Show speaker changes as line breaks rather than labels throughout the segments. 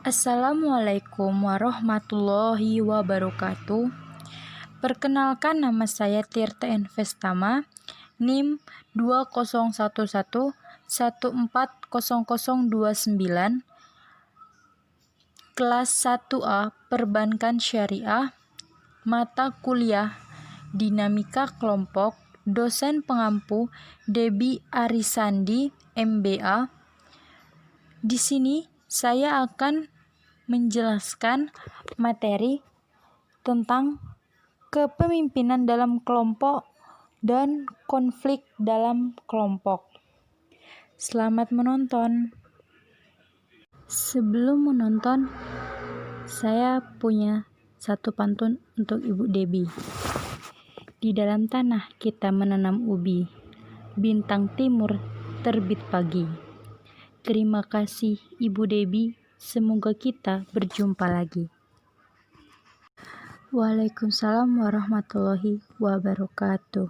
Assalamualaikum warahmatullahi wabarakatuh. Perkenalkan, nama saya Tirta Investama, NIM 2011140029, kelas 1A Perbankan Syariah, mata kuliah Dinamika Kelompok, dosen pengampu Debbie Arisandi, MBA. Di sini saya akan menjelaskan materi tentang kepemimpinan dalam kelompok dan konflik dalam kelompok. Selamat menonton. Sebelum menonton, saya punya satu pantun untuk Ibu Debbie. Di dalam tanah kita menanam ubi, bintang timur terbit pagi. Terima kasih Ibu Debbie, semoga kita berjumpa lagi. Waalaikumsalam warahmatullahi wabarakatuh.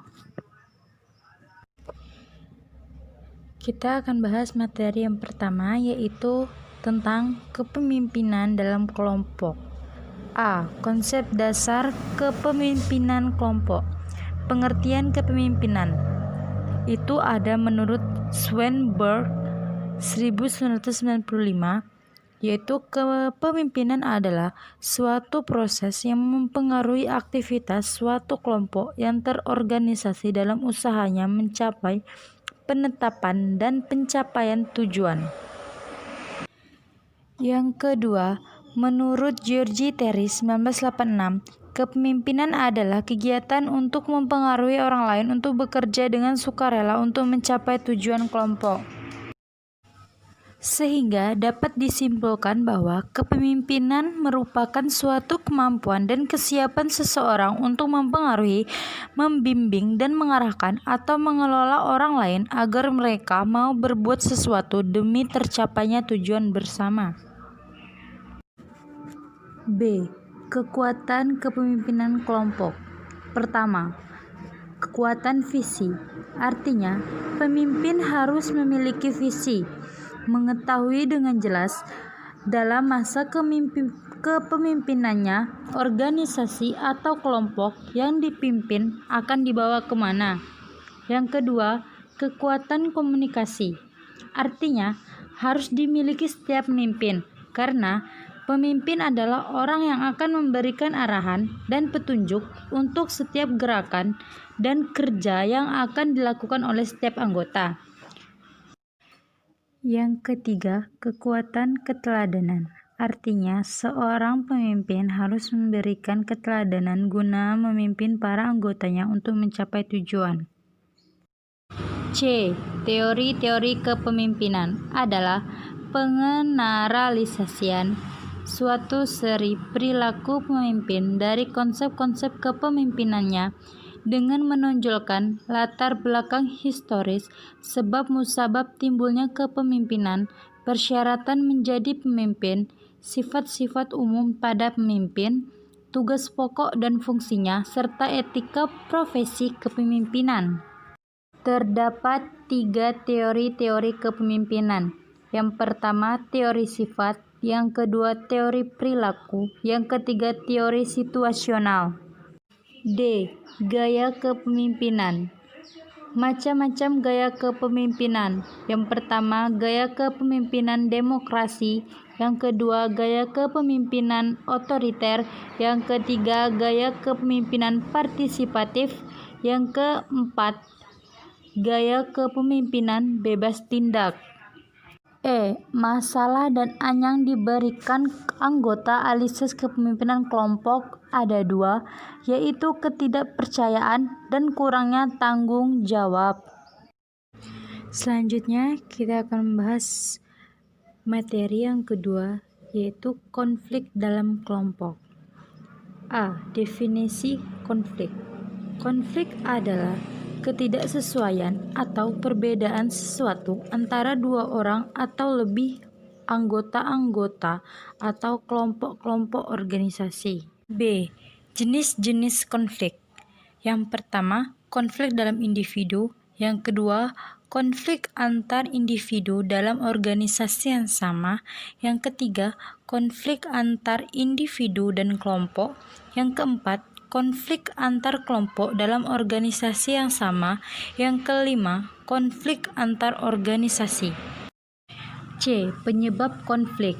Kita akan bahas materi yang pertama, yaitu tentang kepemimpinan dalam kelompok. A. Konsep dasar kepemimpinan kelompok. Pengertian kepemimpinan itu ada menurut Swinburne 1995, yaitu kepemimpinan adalah suatu proses yang mempengaruhi aktivitas suatu kelompok yang terorganisasi dalam usahanya mencapai penetapan dan pencapaian tujuan. Yang kedua, menurut George Terry 1986, kepemimpinan adalah kegiatan untuk mempengaruhi orang lain untuk bekerja dengan sukarela untuk mencapai tujuan kelompok. Sehingga dapat disimpulkan bahwa kepemimpinan merupakan suatu kemampuan dan kesiapan seseorang untuk mempengaruhi, membimbing, dan mengarahkan atau mengelola orang lain agar mereka mau berbuat sesuatu demi tercapainya tujuan bersama. B. Kekuatan kepemimpinan kelompok. Pertama, kekuatan visi. Artinya, pemimpin harus memiliki visi, mengetahui dengan jelas dalam masa kepemimpinannya organisasi atau kelompok yang dipimpin akan dibawa kemana. Yang kedua, kekuatan komunikasi. Artinya, harus dimiliki setiap pemimpin, karena pemimpin adalah orang yang akan memberikan arahan dan petunjuk untuk setiap gerakan dan kerja yang akan dilakukan oleh setiap anggota. Yang ketiga, kekuatan keteladanan. Artinya, seorang pemimpin harus memberikan keteladanan guna memimpin para anggotanya untuk mencapai tujuan. C. Teori-teori kepemimpinan adalah pengeneralisasian suatu seri perilaku pemimpin dari konsep-konsep kepemimpinannya dengan menonjolkan latar belakang historis, sebab musabab timbulnya kepemimpinan, persyaratan menjadi pemimpin, sifat-sifat umum pada pemimpin, tugas pokok dan fungsinya, serta etika profesi kepemimpinan. Terdapat 3 teori-teori kepemimpinan. Yang pertama, teori sifat, yang kedua, teori perilaku, yang ketiga, teori situasional. D. Gaya kepemimpinan. Macam-macam gaya kepemimpinan. Yang pertama, gaya kepemimpinan demokrasi. Yang kedua, gaya kepemimpinan otoriter. Yang ketiga, gaya kepemimpinan partisipatif. Yang keempat, gaya kepemimpinan bebas tindak. E. Masalah dan anyang diberikan anggota analisis kepemimpinan kelompok ada 2, yaitu ketidakpercayaan dan kurangnya tanggung jawab. Selanjutnya, kita akan membahas materi yang kedua, yaitu konflik dalam kelompok. A. Definisi konflik. Konflik adalah ketidaksesuaian atau perbedaan sesuatu antara 2 orang atau lebih anggota-anggota atau kelompok-kelompok organisasi. B. Jenis-jenis konflik. Yang pertama, konflik dalam individu. Yang kedua, konflik antar individu dalam organisasi yang sama. Yang ketiga, konflik antar individu dan kelompok. Yang keempat, konflik antar kelompok dalam organisasi yang sama. Yang kelima, konflik antar organisasi. C. Penyebab konflik.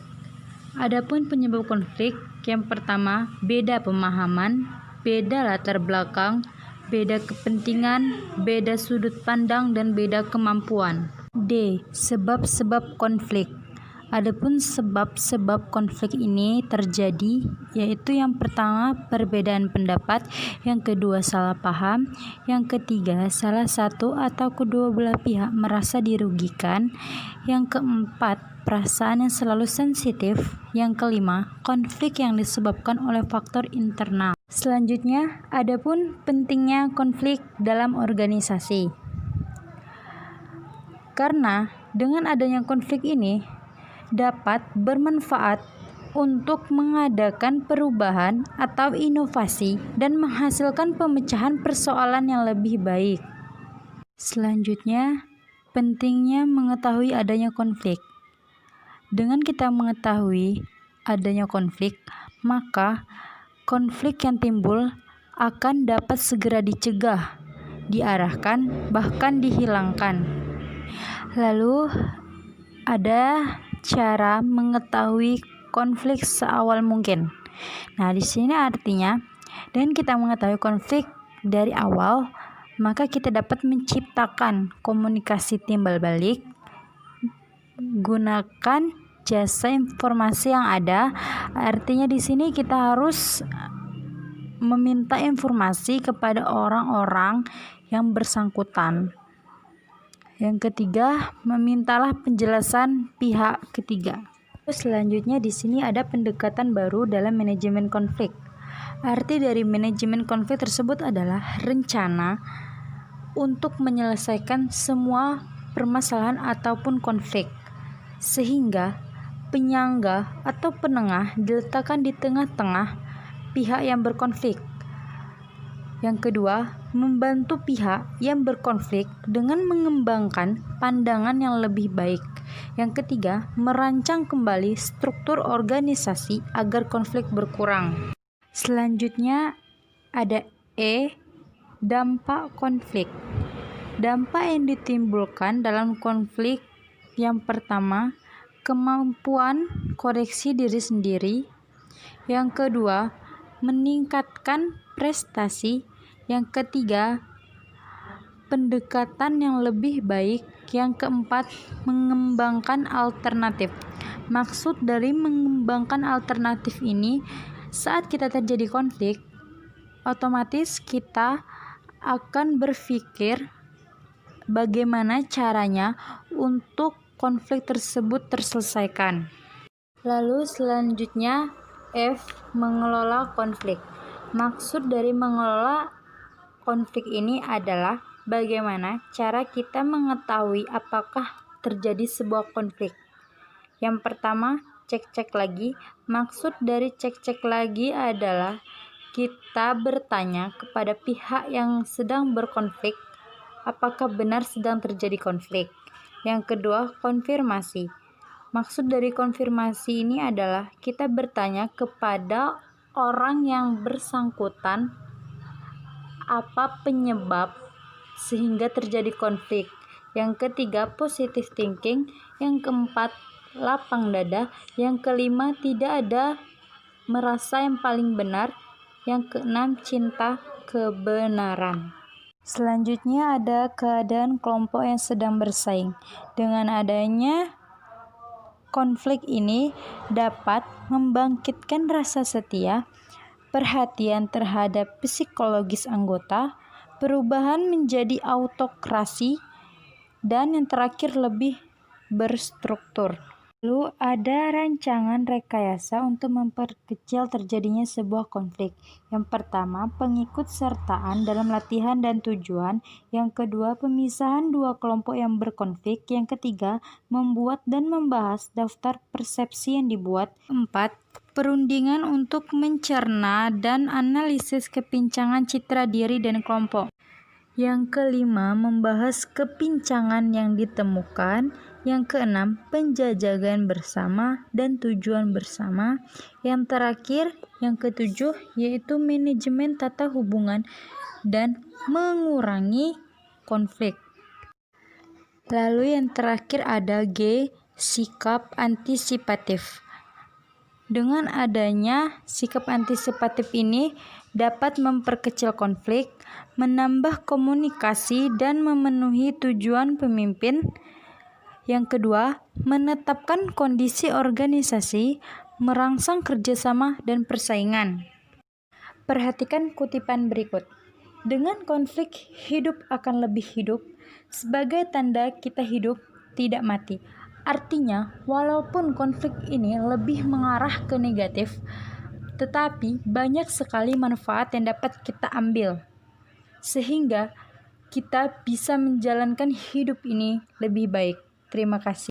Adapun penyebab konflik, yang pertama, beda pemahaman, beda latar belakang, beda kepentingan, beda sudut pandang, dan beda kemampuan. D. Sebab-sebab konflik. Adapun sebab-sebab konflik ini terjadi, yaitu yang pertama, perbedaan pendapat, yang kedua, salah paham, yang ketiga, salah satu atau kedua belah pihak merasa dirugikan, yang keempat, perasaan yang selalu sensitif, yang kelima, konflik yang disebabkan oleh faktor internal. Selanjutnya, adapun pentingnya konflik dalam organisasi. Karena dengan adanya konflik ini dapat bermanfaat untuk mengadakan perubahan atau inovasi dan menghasilkan pemecahan persoalan yang lebih baik. Selanjutnya, pentingnya mengetahui adanya konflik. Dengan kita mengetahui adanya konflik, maka konflik yang timbul akan dapat segera dicegah, diarahkan, bahkan dihilangkan. Lalu, ada cara mengetahui konflik seawal mungkin. Nah, di sini artinya dengan kita mengetahui konflik dari awal, maka kita dapat menciptakan komunikasi timbal balik, gunakan jasa informasi yang ada. Artinya di sini kita harus meminta informasi kepada orang-orang yang bersangkutan. Yang ketiga, memintalah penjelasan pihak ketiga. Selanjutnya di sini ada pendekatan baru dalam manajemen konflik. Arti dari manajemen konflik tersebut adalah rencana untuk menyelesaikan semua permasalahan ataupun konflik, sehingga penyangga atau penengah diletakkan di tengah-tengah pihak yang berkonflik. Yang kedua, membantu pihak yang berkonflik dengan mengembangkan pandangan yang lebih baik. Yang ketiga, merancang kembali struktur organisasi agar konflik berkurang. Selanjutnya ada E, dampak konflik. Dampak yang ditimbulkan dalam konflik, yang pertama, kemampuan koreksi diri sendiri. Yang kedua, meningkatkan prestasi. Yang ketiga, pendekatan yang lebih baik. Yang keempat, mengembangkan alternatif. Maksud dari mengembangkan alternatif ini, saat kita terjadi konflik, otomatis kita akan berpikir bagaimana caranya untuk konflik tersebut terselesaikan. Lalu selanjutnya F, mengelola konflik. Maksud dari mengelola konflik ini adalah bagaimana cara kita mengetahui apakah terjadi sebuah konflik. Yang pertama, cek-cek lagi. Maksud dari cek-cek lagi adalah kita bertanya kepada pihak yang sedang berkonflik apakah benar sedang terjadi konflik. Yang kedua, konfirmasi. Maksud dari konfirmasi ini adalah kita bertanya kepada orang yang bersangkutan apa penyebab sehingga terjadi konflik. Yang ketiga, positive thinking. Yang keempat, lapang dada. Yang kelima, tidak ada merasa yang paling benar. Yang keenam, cinta kebenaran. Selanjutnya ada keadaan kelompok yang sedang bersaing. Dengan adanya konflik ini dapat membangkitkan rasa setia, perhatian terhadap psikologis anggota, perubahan menjadi autokrasi, dan yang terakhir lebih berstruktur. Lalu ada rancangan rekayasa untuk memperkecil terjadinya sebuah konflik. Yang pertama, pengikut sertaan dalam latihan dan tujuan. Yang kedua, pemisahan dua kelompok yang berkonflik. Yang ketiga, membuat dan membahas daftar persepsi yang dibuat. Empat, perundingan untuk mencerna dan analisis kepincangan citra diri dan kelompok. Yang kelima, membahas kepincangan yang ditemukan. Yang keenam, penjajakan bersama dan tujuan bersama. Yang terakhir, yang ketujuh, yaitu manajemen tata hubungan dan mengurangi konflik. Lalu yang terakhir ada G, sikap antisipatif. Dengan adanya sikap antisipatif ini dapat memperkecil konflik, menambah komunikasi, dan memenuhi tujuan pemimpin. Yang kedua, menetapkan kondisi organisasi, merangsang kerjasama dan persaingan. Perhatikan kutipan berikut. Dengan konflik, hidup akan lebih hidup, sebagai tanda kita hidup, tidak mati. Artinya, walaupun konflik ini lebih mengarah ke negatif, tetapi banyak sekali manfaat yang dapat kita ambil, sehingga kita bisa menjalankan hidup ini lebih baik. Terima kasih.